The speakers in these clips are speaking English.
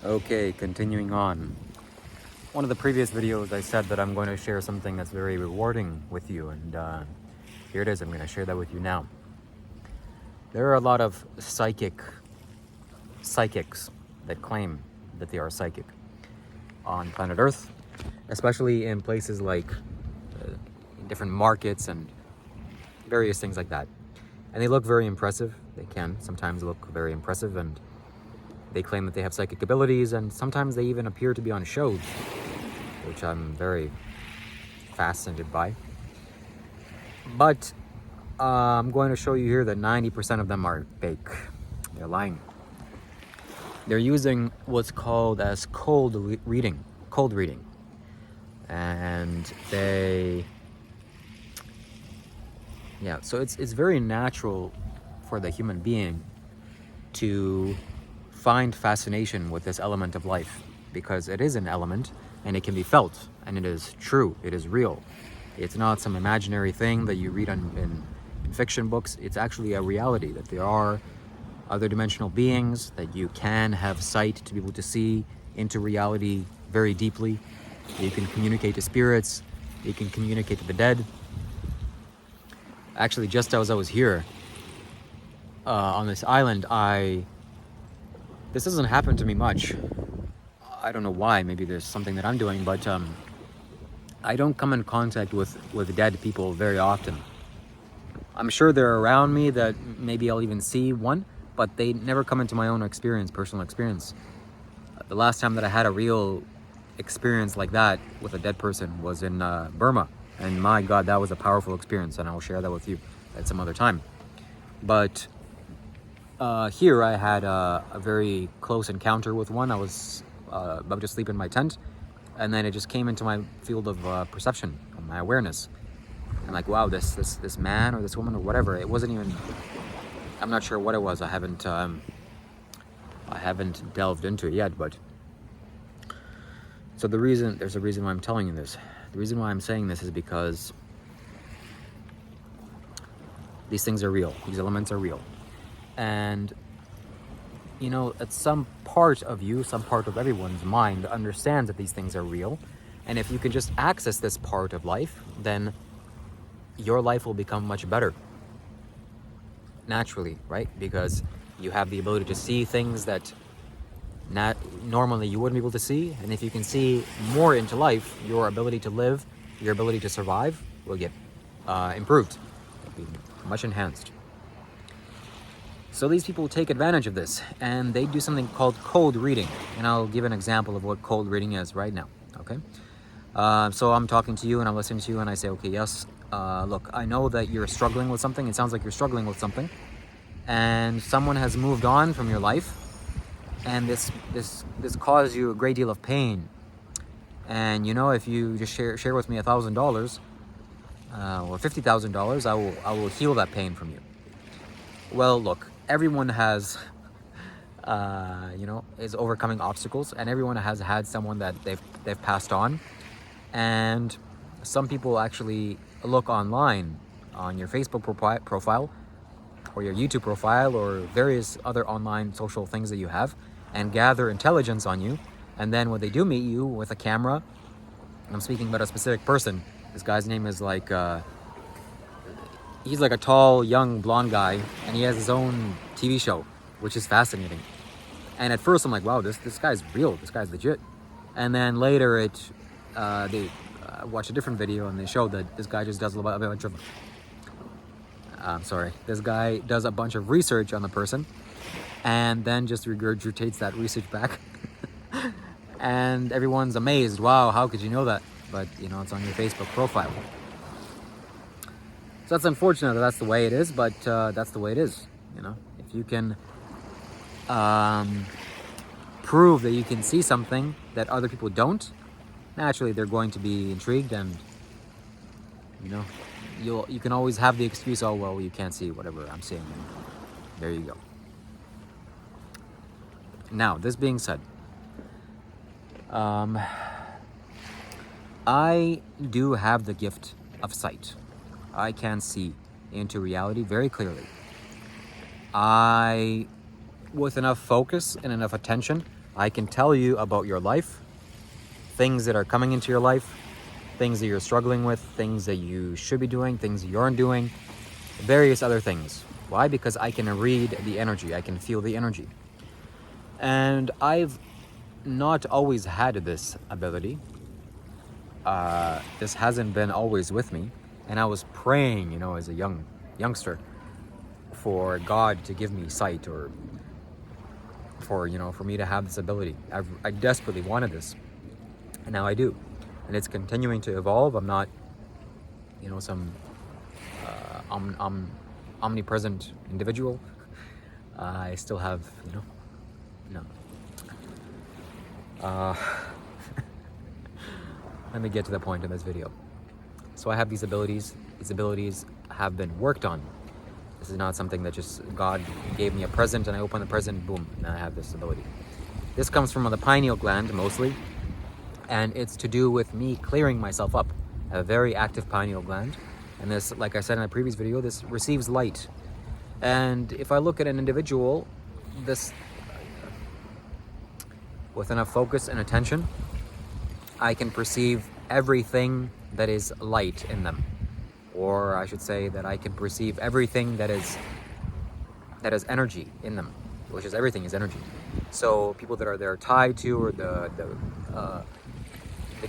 Okay, continuing on. One of the previous videos I said that I'm going to share something that's very rewarding with you, and here it is. I'm going to share that with you now. There are a lot of psychics that claim that they are psychic on planet Earth, especially in places like different markets and various things like that. And they look very impressive. They can sometimes look very impressive, and they claim that they have psychic abilities, and sometimes they even appear to be on shows, which I'm very fascinated by. But I'm going to show you here that 90% of them are fake. They're lying. They're using what's called as cold reading. And so it's very natural for the human being to find fascination with this element of life, because it is an element and it can be felt, and it is true, it is real. It's not some imaginary thing that you read in fiction books. It's actually a reality that there are other dimensional beings, that you can have sight to be able to see into reality very deeply. You can communicate to spirits, you can communicate to the dead. Actually, just as I was here on this island, this doesn't happen to me much. I don't know why. Maybe there's something that I'm doing, but I don't come in contact with dead people very often. I'm sure they're around me, that maybe I'll even see one, but they never come into my own experience, personal experience. The last time that I had a real experience like that with a dead person was in Burma, and my God, that was a powerful experience, and I will share that with you at some other time. But here I had a very close encounter with one. I was about to sleep in my tent, and then it just came into my field of perception, my awareness. I'm like, wow, this man or this woman or whatever, it wasn't even, I'm not sure what it was. I haven't delved into it yet, but so there's a reason why I'm telling you this. The reason why I'm saying this is because these things are real. These elements are real. And, you know, at some part of you, some part of everyone's mind understands that these things are real. And if you can just access this part of life, then your life will become much better. Naturally, right? Because you have the ability to see things that normally you wouldn't be able to see. And if you can see more into life, your ability to live, your ability to survive will get improved. It'll be much enhanced. So these people take advantage of this, and they do something called cold reading. And I'll give an example of what cold reading is right now, okay? So I'm talking to you and I'm listening to you, and I say, okay, yes, look, I know that you're struggling with something. It sounds like you're struggling with something. And someone has moved on from your life, and this caused you a great deal of pain. And you know, if you just share with me $1,000 or $50,000, I will heal that pain from you. Well, look, everyone has, is overcoming obstacles, and everyone has had someone that they've passed on. And some people actually look online on your Facebook profile or your YouTube profile or various other online social things that you have, and gather intelligence on you. And then when they do meet you with a camera, I'm speaking about a specific person. This guy's name is like, he's like a tall, young, blonde guy, and he has his own TV show, which is fascinating. And at first I'm like, wow, this guy's real, this guy's legit. And then later they watched a different video, and they showed that this guy just does this guy does a bunch of research on the person, and then just regurgitates that research back. And everyone's amazed, wow, how could you know that? But you know, it's on your Facebook profile. So that's unfortunate that that's the way it is, but that's the way it is. You know, if you can prove that you can see something that other people don't, naturally they're going to be intrigued, and you know, you can always have the excuse, oh well, you can't see whatever I'm seeing. There you go. Now, this being said, I do have the gift of sight. I can see into reality very clearly. With enough focus and enough attention, I can tell you about your life, things that are coming into your life, things that you're struggling with, things that you should be doing, things you aren't doing, various other things. Why? Because I can read the energy, I can feel the energy. And I've not always had this ability. This hasn't been always with me. And I was praying, as a youngster, for God to give me sight, or for me to have this ability. I desperately wanted this, and now I do, and it's continuing to evolve. I'm not, some omnipresent individual. I still have, no. Let me get to the point of this video. So I have these abilities. These abilities have been worked on. This is not something that just God gave me a present and I open the present, boom, and I have this ability. This comes from the pineal gland mostly, and it's to do with me clearing myself up. I have a very active pineal gland, and this, like I said in a previous video, this receives light. And if I look at an individual, this, with enough focus and attention, I can perceive everything that is light in them. Or I should say that I can perceive everything that is energy in them, which is everything is energy. So people that they're tied to, or the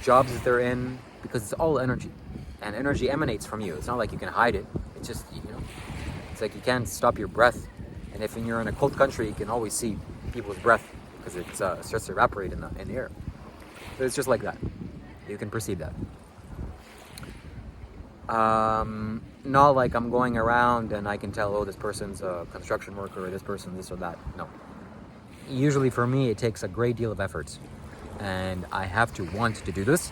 jobs that they're in, because it's all energy, and energy emanates from you. It's not like you can hide it. It's just it's like you can't stop your breath. And if you're in a cold country, you can always see people's breath because it starts to evaporate in the air. So it's just like that. You can perceive that. Not like I'm going around and I can tell, oh, this person's a construction worker, or this person this or that. No. Usually for me, it takes a great deal of effort, and I have to want to do this,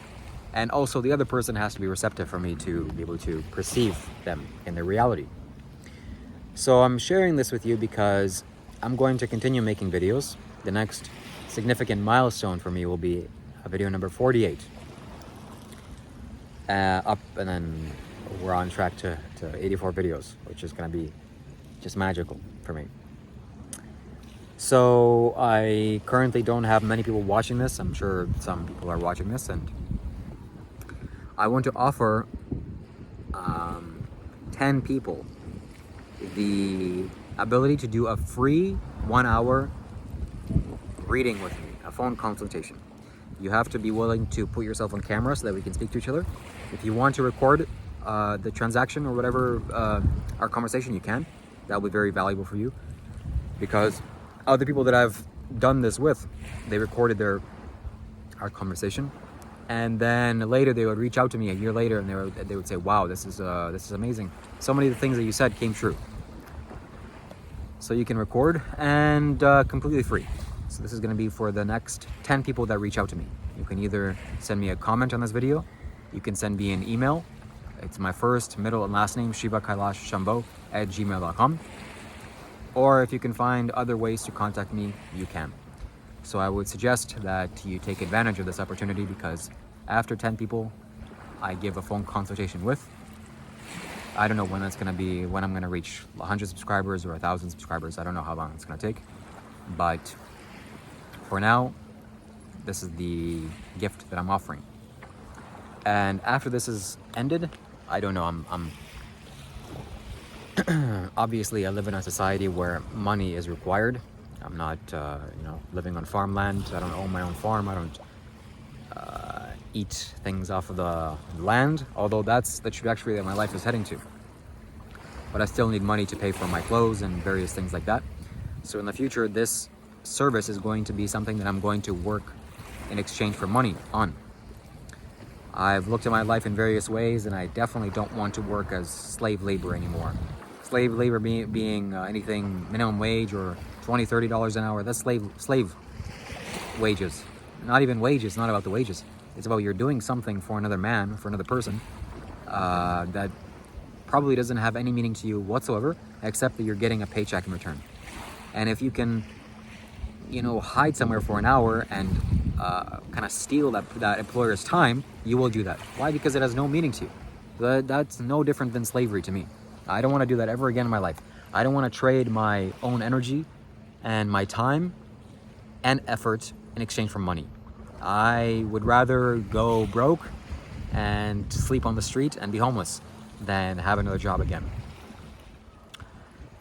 and also the other person has to be receptive for me to be able to perceive them in their reality. So I'm sharing this with you because I'm going to continue making videos. The next significant milestone for me will be a video number 48. Up, and then we're on track to 84 videos, which is going to be just magical for me. So I currently don't have many people watching this. I'm sure some people are watching this, and I want to offer 10 people the ability to do a free 1-hour reading with me, a phone consultation. You have to be willing to put yourself on camera so that we can speak to each other. If you want to record the transaction or whatever, our conversation, you can. That will be very valuable for you, because other people that I've done this with, they recorded our conversation, and then later they would reach out to me a year later, and they would say, wow, this is amazing. So many of the things that you said came true. So you can record, and completely free. So this is going to be for the next 10 people that reach out to me. You can either send me a comment on this video, you can send me an email. It's my first, middle, and last name, shivakailashshambo@gmail.com. Or if you can find other ways to contact me, you can. So I would suggest that you take advantage of this opportunity, because after 10 people, I give a phone consultation with. I don't know when that's going to be, when I'm going to reach 100 subscribers or 1,000 subscribers. I don't know how long it's going to take. But for now, this is the gift that I'm offering. And after this is ended, I don't know, I'm obviously I live in a society where money is required. I'm not, living on farmland. I don't own my own farm. I don't eat things off of the land, although that's the trajectory that my life is heading to. But I still need money to pay for my clothes and various things like that. So in the future, this service is going to be something that I'm going to work in exchange for money on. I've looked at my life in various ways, and I definitely don't want to work as slave labor anymore. Slave labor being anything minimum wage or $20, $30 an hour. That's slave wages. Not even wages, not about the wages. It's about you're doing something for another man, for another person, that probably doesn't have any meaning to you whatsoever, except that you're getting a paycheck in return. And if you can, hide somewhere for an hour and kind of steal that employer's time, you will do that. Why? Because it has no meaning to you. That's no different than slavery to me. I don't want to do that ever again in my life. I don't want to trade my own energy and my time and effort in exchange for money. I would rather go broke and sleep on the street and be homeless than have another job again.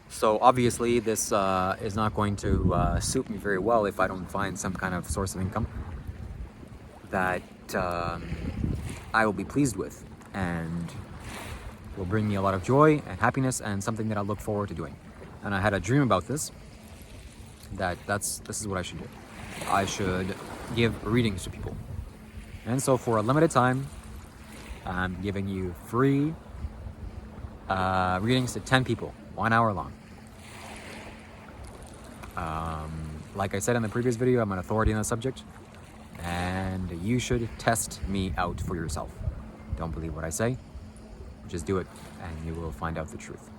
So obviously this is not going to suit me very well if I don't find some kind of source of income that I will be pleased with and will bring me a lot of joy and happiness and something that I look forward to doing. And I had a dream about this, this is what I should do. I should give readings to people. And so for a limited time, I'm giving you free readings to 10 people, 1 hour long. Like I said in the previous video, I'm an authority on the subject, and you should test me out for yourself. Don't believe what I say, just do it, and you will find out the truth.